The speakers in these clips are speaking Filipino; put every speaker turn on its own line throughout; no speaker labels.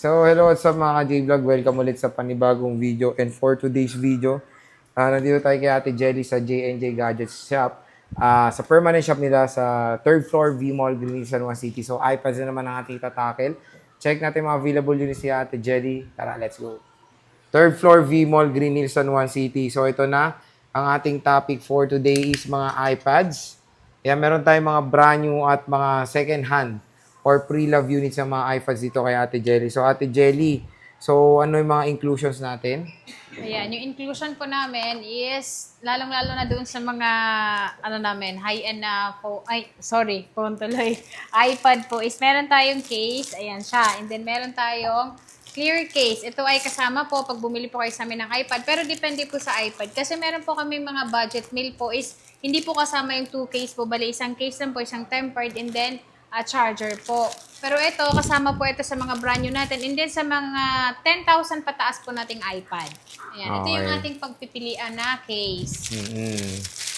So, hello sa mga J-Vlog. Welcome ulit sa panibagong video. And for today's video, nandito tayo kay Ate Jelly sa J&J Gadgets Shop. Sa permanent shop nila sa 3rd floor, V-Mall, Greenwich, San Juan City. So, iPads na naman ang ating tatakel. Check natin mga available units si Ate Jelly. Tara, let's go. 3rd floor, V-Mall, Greenwich, San Juan City. So, ito na. Ang ating topic for today is mga iPads. Kaya meron tayong mga brand new at mga second hand or pre-love units ng mga iPads dito kay Ate Jelly. So, Ate Jelly, so ano yung mga inclusions natin?
Ayan, yung inclusion po namin is lalong-lalo na doon sa mga high-end na phone tuloy. iPad po is meron tayong case, ayan siya. And then meron tayong clear case. Ito ay kasama po pag bumili po kayo sa amin ng iPad. Pero depende po sa iPad. Kasi meron po kami mga budget meal po is hindi po kasama yung 2 case po. Bali, isang case lang po, isang tempered, and then charger po. Pero ito, kasama po ito sa mga brand new natin. And then sa mga 10,000 pataas po nating iPad. Ayan, ito yung ating pagpipilian na case.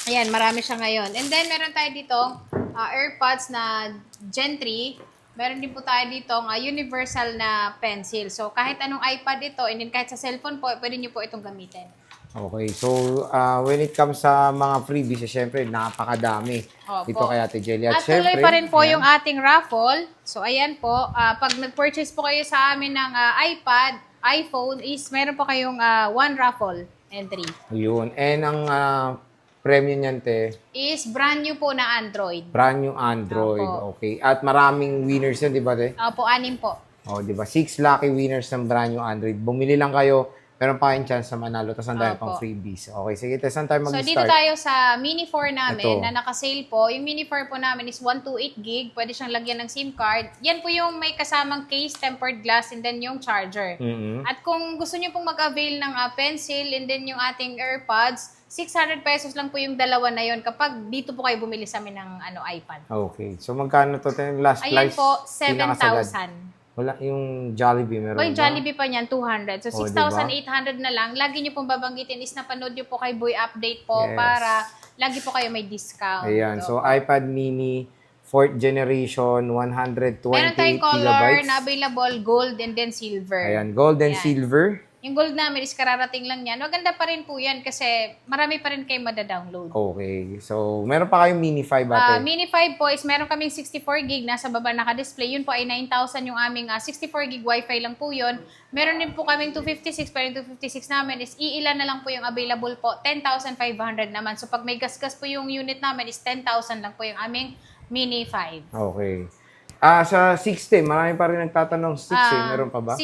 Ayan, marami siya ngayon. And then meron tayo dito AirPods na Gen 3. Meron din po tayo dito universal na pencil. So kahit anong iPad ito, and then kahit sa cellphone po, pwede nyo po itong gamitin.
Okay, so when it comes sa mga freebies, syempre napakadami dito kay Ate Jelly.
At tuloy pa rin po yung ating raffle. So ayan po, pag nag-purchase po kayo sa amin ng iPad, iPhone, is meron po kayong 1 raffle entry.
Yun. And ang premium niyan, te?
Is brand new po na Android.
Brand new Android.
Opo.
Okay. At maraming winners yan, di ba, te?
Opo, 6 po.
O, di ba? 6 lucky winners ng brand new Android. Bumili lang kayo, meron pa kayong chance na manalo, tapos ang dami pang freebies. Okay, sige, te, saan tayo mag-start?
So, dito tayo sa Mini 4 namin
Ito.
na naka-sale po. Yung Mini 4 po namin is 128 gig. Pwede siyang lagyan ng SIM card. Yan po yung may kasamang case, tempered glass, and then yung charger. At kung gusto nyo pong mag-avail ng pencil and then yung ating AirPods, 600 pesos lang po yung dalawa na yon kapag dito po kayo bumili sa amin ng iPad.
Okay. So, magkano to? Last
Ayan
price?
po,
pinakasagad.
7,000.
Wala, yung Jollibee meron
O, yung Jollibee pa niyan, 200. So,
O,
6,800 na lang. Lagi nyo pong babanggitin is napanood nyo po kay Boy Update po
Yes.
para lagi po kayo may discount.
Ayan.
So,
So, iPad mini, 4th generation, 128
meron tayong color
gigabytes.
na available, gold and then silver.
Ayan, gold and
Ayan.
silver.
Yung gold namin is kararating lang yan. Maganda pa rin po yan kasi marami pa rin kayo madadownload.
Okay. So, meron pa kayong mini 5 ate.
Mini 5 po is meron kaming 64 gig nasa baba naka-display. Yun po ay 9,000 yung aming 64 gig wifi lang po yun. Meron din po kaming 256 pero yung 256 namin is iilan na lang po yung available po. 10,500 naman. So pag may gasgas po yung unit namin is 10,000 lang po yung aming mini 5.
Okay. Sa 60, marami pa rin nagtatanong 60, meron pa ba?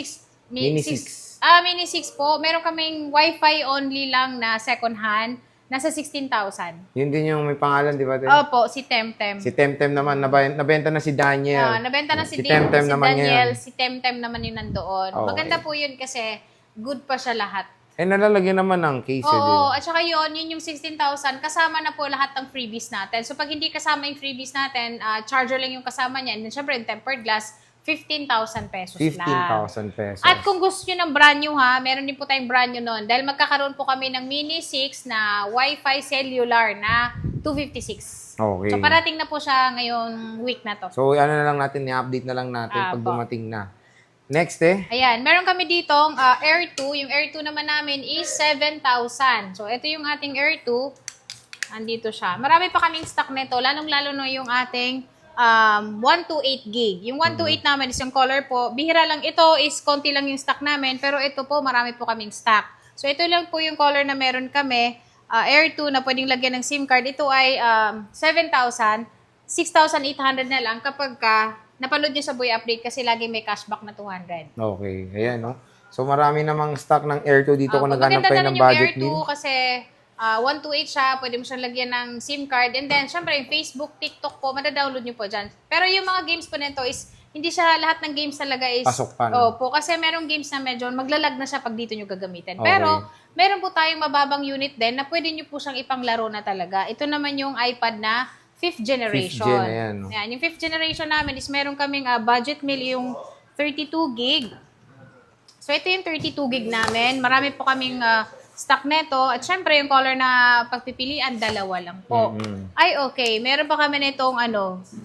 Mini 6.
Mini 6 po. Meron kaming wifi only lang na second hand. Nasa 16,000.
Yun din yung may pangalan, di ba? Te?
Opo, si Temtem.
Si Temtem naman, nabenta na si Daniel.
Nabenta na si
Temtem naman
Daniel,
yan.
si Temtem naman yung nandoon.
Okay.
Maganda po yun kasi good pa siya lahat.
Nalalagyan naman ng case.
Oo, at saka yun yung 16,000, kasama na po lahat ng freebies natin. So pag hindi kasama yung freebies natin, charger lang yung kasama niya. And then syempre yung tempered glass, 15,000 pesos lang.
15,000 pesos.
At kung gusto nyo ng brand new meron din po tayong brand new nun. Dahil magkakaroon po kami ng Mini 6 na Wi-Fi cellular na 256.
Okay.
So parating na po siya ngayong week na to.
So, ano na lang natin, i-update na lang natin pag dumating na. Next
Ayan, meron kami ditong Air 2. Yung Air 2 naman namin is 7,000. So ito yung ating Air 2. Andito siya. Marami pa kaming stock nito. Lalong-lalo na yung ating 128 gig. Yung 128 namin is yung color po. Bihira lang ito is konti lang yung stock namin. Pero ito po, marami po kaming stock. So ito lang po yung color na meron kami. Air 2 na pwedeng lagyan ng SIM card. Ito ay 7,000. 6,800 na lang kapag napanood nyo sa Boy Update kasi lagi may cashback na 200.
Okay. Ayan, no? So, marami namang stock ng Air 2 dito kung naghanap
Maganda
kayo
na
ng
rin yung
budget
Air 2
meal.
kasi 128 siya, pwede mo siyang lagyan ng SIM card. And then, syempre, yung Facebook, TikTok po, madadownload nyo po dyan. Pero yung mga games po nito is, hindi siya lahat ng games talaga is...
Pasok pa, no?
Opo, kasi merong games na medyo maglalag na siya pag dito nyo gagamitin.
Okay.
Pero, meron po tayong mababang unit din na pwede nyo po siyang ipanglaro na talaga. Ito naman yung iPad na 5th generation.
5th gen, ayan, no?
Yan, yung 5th generation namin is meron kaming budget meal yung 32 gig. So, ito yung 32 gig namin. Marami po kaming stock neto. At syempre, yung color na pagpipilian, dalawa lang po. Ay, okay. Meron pa kami nitong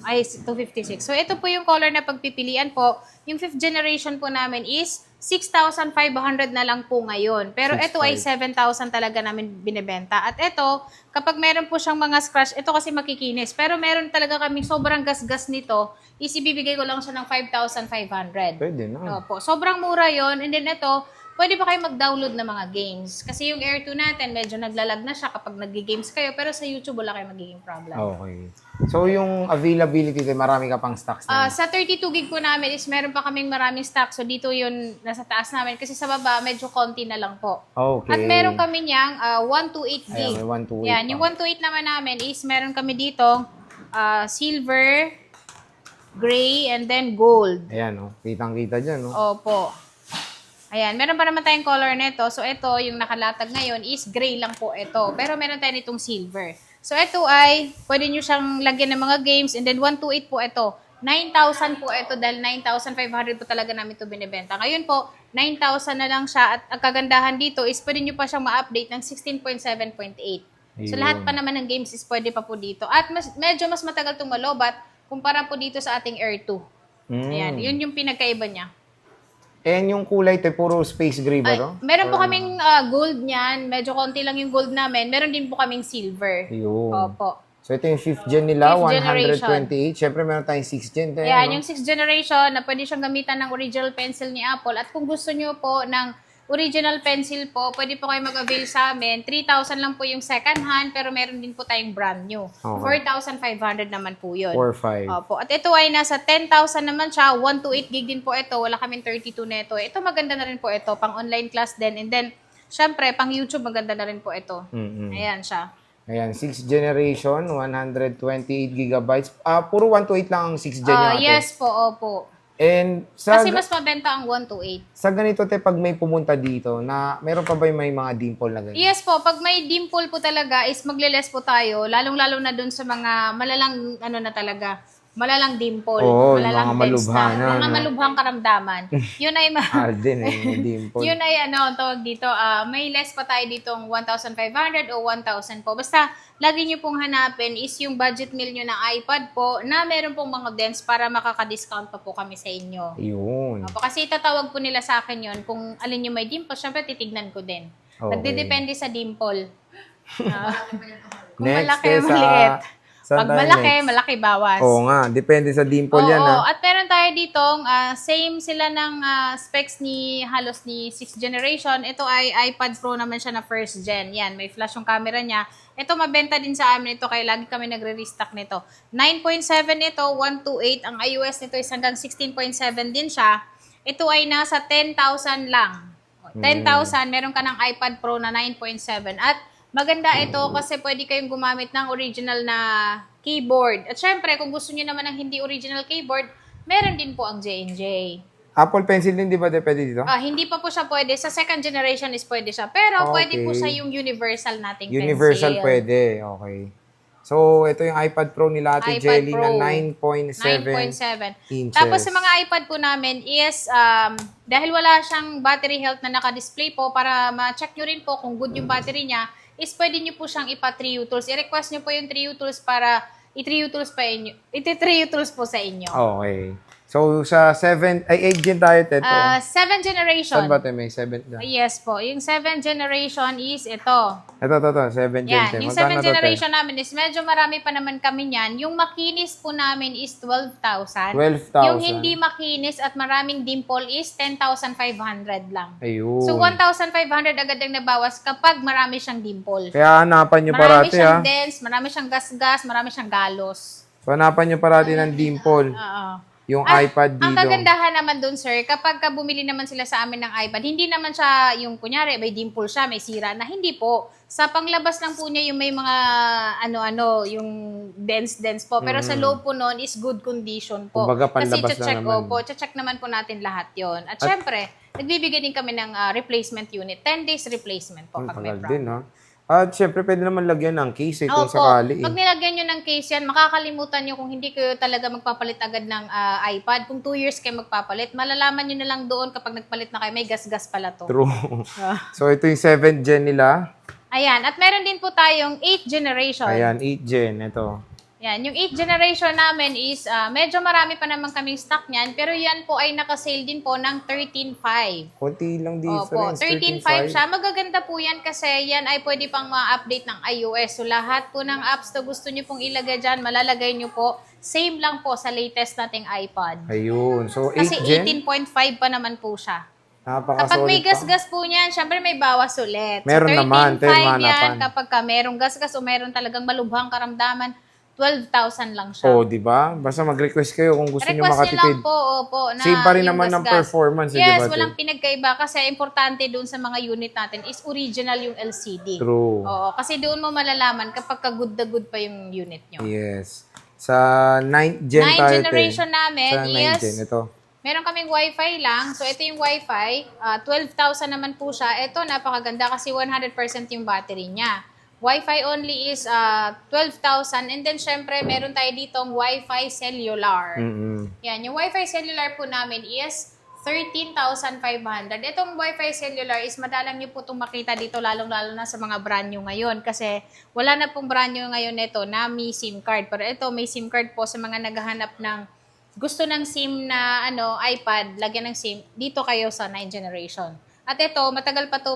256. So, ito po yung color na pagpipilian po. Yung 5th generation po namin is 6,500 na lang po ngayon. Pero ito ay 7,000 talaga namin binibenta. At ito, kapag meron po siyang mga scratch, ito kasi makikinis. Pero meron talaga kami sobrang gas-gas nito, is ibibigay ko lang siya ng 5,500.
Pwede na.
Opo. Sobrang mura yon. And then ito, pwede pa kayo mag-download ng mga games. Kasi yung Air 2 natin, medyo naglalag na siya kapag nag-games kayo. Pero sa YouTube, wala kayong magiging problem.
Okay. So, yung availability, marami ka pang stocks na.
Sa 32 gig po namin is meron pa kaming maraming stock. So, dito yun nasa taas namin. Kasi sa baba, medyo konti na lang po.
Okay.
At meron kami niyang 128 gig.
Ayan, may 128
Yan,
pa.
yung 128 naman namin is meron kami dito silver, gray, and then gold.
Ayan, oh. Kitang-kita dyan, no?
Opo. Ayan, meron pa naman tayong color nito. So, ito, yung nakalatag ngayon is gray lang po ito. Pero meron tayo nitong silver. So, ito ay, pwede nyo siyang lagyan ng mga games. And then, 128 po ito. 9,000 po ito dahil 9,500 po talaga namin ito binibenta. Ngayon po, 9,000 na lang siya. At ang kagandahan dito is pwede nyo pa siyang ma-update ng 16.7.8. So,
Ayun.
lahat pa naman ng games is pwede pa po dito. At medyo mas matagal itong malobat kumpara po dito sa ating Air 2. Ayan, yun yung pinagkaiba niya.
And yung kulay, puro space gray ba
Ay,
to?
meron po kaming gold niyan. Medyo konti lang yung gold namin. Meron din po kaming silver.
Ayun.
Opo.
So, ito yung 5th gen nila,
5th generation.
128. Siyempre, meron tayong 6th gen. Tayo,
Yan,
no?
yung 6th generation na pwede siyang gamitan ng original pencil ni Apple. At kung gusto nyo po ng original pencil po, pwede po kayo mag-avail sa amin. 3,000 lang po yung second hand, pero meron din po tayong brand new.
Okay.
4,500 naman po yun.
4-5.
Opo. At ito ay nasa 10,000 naman siya. 128 gig din po ito. Wala kaming 32 neto. Ito maganda na rin po ito. Pang online class din. And then, syempre, pang YouTube maganda na rin po ito. Ayan siya.
Ayan, 6th generation, 128 gigabytes. Puro 128 lang ang 6th gen nyo, ate.
Yes po, opo.
And sa,
Kasi mas mabenta ang 128.
sa ganito, te, pag may pumunta dito, na meron pa ba yung may mga dimple na ganyan?
Yes po, pag may dimple po talaga is magle-less po tayo, lalong-lalo na dun sa mga malalang na talaga, malalang dimple,
Oo,
malalang
mga malubhang na,
mga
no?
malubhang karamdaman. Yun ay
Arden, eh, may dimple.
yun ay tawag dito, may less pa tayo ditong 1,500 o 1,000 po. Basta, lagi nyo pong hanapin is yung budget meal nyo ng iPad po na meron pong mga dents para makaka-discount pa po kami sa inyo.
Yun.
Opo, kasi itatawag po nila sa akin yun. Kung alin yung may dimple, syempre titignan ko din.
Okay.
Nagdedepende sa dimple. Kung
Next,
malaki,
sa-
maliit.
saan
Pag
tayo
malaki,
next?
malaki bawas.
Oo nga, depende sa dimple yan,
Oo,
ha?
at meron tayo ditong same sila ng specs ni halos ni 6th generation. Ito ay iPad Pro naman siya na first gen. Yan, may flash yung camera niya. Ito mabenta din sa amin ito kaya lagi kami nagre-restock nito. 9.7 ito, 128. Ang iOS nito is hanggang 16.7 din siya. Ito ay nasa 10,000 lang. 10,000, meron ka ng iPad Pro na 9.7. At maganda ito kasi pwede kayong gumamit ng original na keyboard. At syempre, kung gusto niyo naman ng hindi original keyboard, meron din po ang J&J.
Apple Pencil din, di ba, te, pwede dito?
Hindi pa po siya pwede. Sa second generation is pwede siya. Pero pwede po
Okay.
siya yung universal nating
Universal
pencil.
pwede, okay. So, ito yung iPad Pro nila, Ate
iPad
Jelly,
Pro.
na 9.7
9.7.
inches.
Tapos sa mga iPad po namin is, dahil wala siyang battery health na naka-display po, para ma-check nyo rin po kung good yung battery niya, is pwede nyo po siyang ipa-3U tools. I-request nyo po yung 3U tools para i-3U tools pa inyo. Iti-3U tools po sa inyo.
Okay. So, sa 8 gen tayo, Teto.
7th generation.
Saan ba, te? May 7 na.
Yes po. Yung 7th generation is ito.
Ito, 7 gen,
Yan.
te.
Yung
Magkano
7th
to, te?
generation namin is medyo marami pa naman kami niyan. Yung makinis po namin is 12,000.
12,000.
Yung hindi makinis at maraming dimple is 10,500 lang.
Ayun.
So, 1,500 agad ang nabawas kapag marami siyang dimple.
Kaya hanapan nyo
Marami
parati,
siyang
ha?
dents, marami siyang gas-gas, marami siyang galos.
So, hanapan nyo parati ng dimple.
Oo.
Yung
At
iPad dito.
ang kagandahan naman dun, sir, kapag ka bumili naman sila sa amin ng iPad, hindi naman siya yung, kunyari, may dimple siya, may sira na. Hindi po. Sa panglabas lang po niya yung may mga, yung dents po. Pero sa loob po nun is good condition po.
Kumbaga,
Kasi
panlabas
check
lang naman.
check naman po natin lahat yon. At syempre, nagbibigay din kami ng replacement unit. 10 days replacement po pag may
Tagal
problem.
din, ha? At syempre, pwede naman lagyan ng case kung
Opo.
sakali.
Pag nilagyan nyo ng case yan, makakalimutan nyo kung hindi kayo talaga magpapalit agad ng iPad. Kung 2 years kayo magpapalit, malalaman nyo na lang doon kapag nagpalit na kayo, may gas-gas pala to.
True.
Ah.
So, ito yung 7th gen nila.
Ayan. At meron din po tayong 8th generation.
Ayan, 8th gen. Ito.
Yan, yung 8th generation namin is, medyo marami pa naman kaming stock niyan, pero yan po ay nakasale din po ng 13.5.
Konti lang
Opo,
difference.
13.5 siya. Magaganda po yan kasi yan ay pwede pang ma-update ng iOS. So lahat po ng apps na gusto nyo pong ilagay dyan, malalagay nyo po. Same lang po sa latest nating iPad.
Ayun. So, 8th
Kasi
gen.
18.5 pa naman po siya.
Napaka-solid
Kapag may
pa.
gas-gas po niyan, syempre may bawas ulit.
Meron naman,
13.5
10
yan
manapan.
kapag ka merong gas-gas o meron talagang malubhang karamdaman, 12,000 lang siya.
Oh, di ba? Basta mag-request kayo kung gusto niyo
Request nyo lang
makatipid.
po, opo, na
Same pa rin
yung
naman ng
gas-gas.
performance, di
Yes,
ba,
walang
Te?
pinagkaiba kasi importante doon sa mga unit natin is original yung LCD.
True.
Oo, kasi doon mo malalaman kapag ka-good na good pa yung unit nyo.
Yes. Sa 9th gen
Ninth
tayo, Te.
generation namin
Sa 9th
is,
gen, ito.
meron kaming wifi lang. So, ito yung wifi. 12,000 naman po siya. Ito, napakaganda kasi 100% yung battery niya. Wi-Fi only is 12,000. And then, syempre, meron tayo ditong Wi-Fi cellular. Yan, yung Wi-Fi cellular po namin is 13,500. Itong Wi-Fi cellular is madalang nyo po itong makita dito, lalong-lalo na sa mga brand new ngayon. Kasi wala na pong brand new ngayon nito na may SIM card. Pero ito, may SIM card po sa mga naghahanap ng gusto ng SIM na iPad, lagyan ng SIM, dito kayo sa 9th generation. At ito, matagal pa to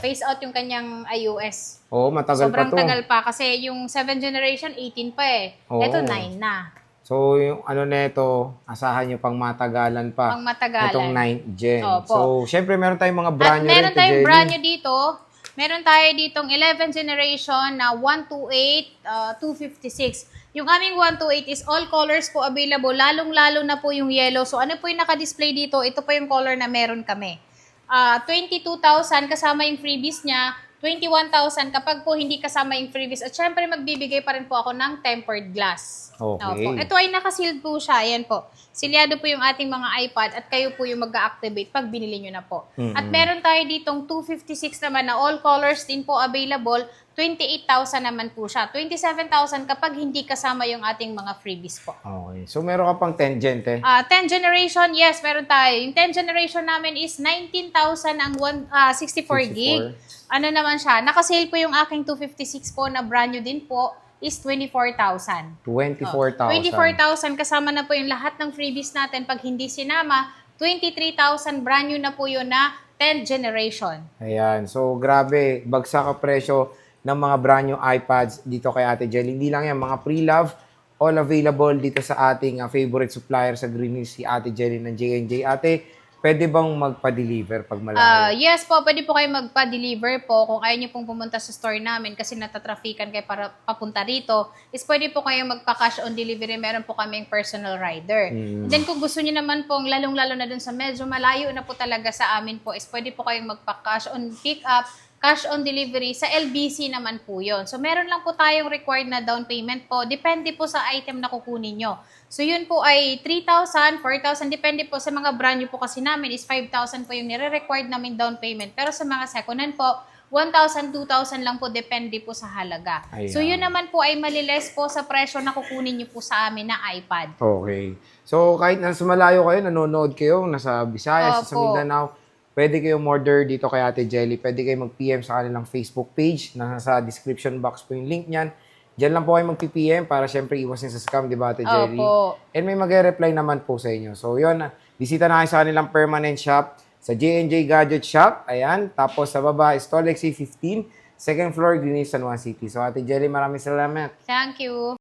phase out yung kanyang iOS.
Oo, matagal
Sobrang
pa to.
tagal pa kasi yung 7th generation, 18 pa eh.
Oo.
Ito, 9 na.
So, yung neto, asahan nyo pang matagalan pa.
Pang matagalan.
Itong 9th gen.
Opo.
So, syempre, meron tayong mga brand
At
new
meron
rin,
tayong
Jelly.
brand new dito. Meron tayo ditong 11th generation na 128, 256. Yung aming 128 is all colors po available, lalong-lalo na po yung yellow. So, ano po yung naka-display dito? Ito po yung color na meron kami. 22,000 kasama yung freebies niya, 21,000 kapag po hindi kasama yung freebies. At syempre, magbibigay pa rin po ako ng tempered glass.
Okay.
Opo. Ito ay nakasealed po siya. Ayan po. Silyado po yung ating mga iPad at kayo po yung mag-activate pag binili nyo na po. At meron tayo ditong 256 naman na all colors din po available. 28,000 naman po siya. 27,000 kapag hindi kasama yung ating mga freebies po.
Okay. So, meron ka pang 10 gen, te.
10th generation, yes, meron tayo. Yung 10th generation namin is 19,000 ang 64 gig. Ano naman siya? Nakasale po yung aking 256 po na brand new din po is 24,000.
24,000.
24,000 kasama na po yung lahat ng freebies natin. Pag hindi sinama, 23,000 brand new na po yun na 10th generation.
Ayan. So, grabe. Bagsak ang presyo ng mga brand new iPads dito kay Ate Jelly. Hindi lang yan, mga pre-love, all available dito sa ating favorite supplier sa Green Hills, si Ate Jelly ng J&J. Ate, pwede bang magpa-deliver pag malayo?
Yes po, pwede po kayo magpa-deliver po. Kung ayaw niyo pong pumunta sa store namin kasi natatrafikan kayo para papunta rito, is pwede po kayo magpa-cash on delivery. Meron po kaming personal rider. Then kung gusto niyo naman pong lalong-lalo na dun sa medyo malayo na po talaga sa amin po, is pwede po kayong magpa-cash on pick-up, cash on delivery. Sa LBC naman po yon. So, meron lang po tayong required na down payment po. Depende po sa item na kukunin nyo. So, yun po ay 3,000, 4,000. Depende po sa mga brand new po kasi namin is 5,000 po yung nire-required namin down payment. Pero sa mga second hand po, 1,000, 2,000 lang po. Depende po sa halaga.
Ayan.
So, yun naman po ay maliles po sa presyo na kukunin nyo po sa amin na iPad.
Okay. So, kahit nasa malayo kayo, nanonood kayo, nasa Visayas, sa
Opo.
Mindanao, pwede kayong order dito kay Ate Jelly. Pwede kayo mag-PM sa kanilang Facebook page. Nasa description box po yung link niyan. Diyan lang po kayo mag-PM para syempre iwasin sa scam, di ba, Ate Jelly?
Opo.
And may mag-reply naman po sa inyo. So, yun. Bisita na kayo sa kanilang permanent shop sa J&J Gadget Shop. Ayan. Tapos sa baba is Tolexy 15, second floor, Green Hills, San Juan City. So, Ate Jelly, maraming salamat.
Thank you.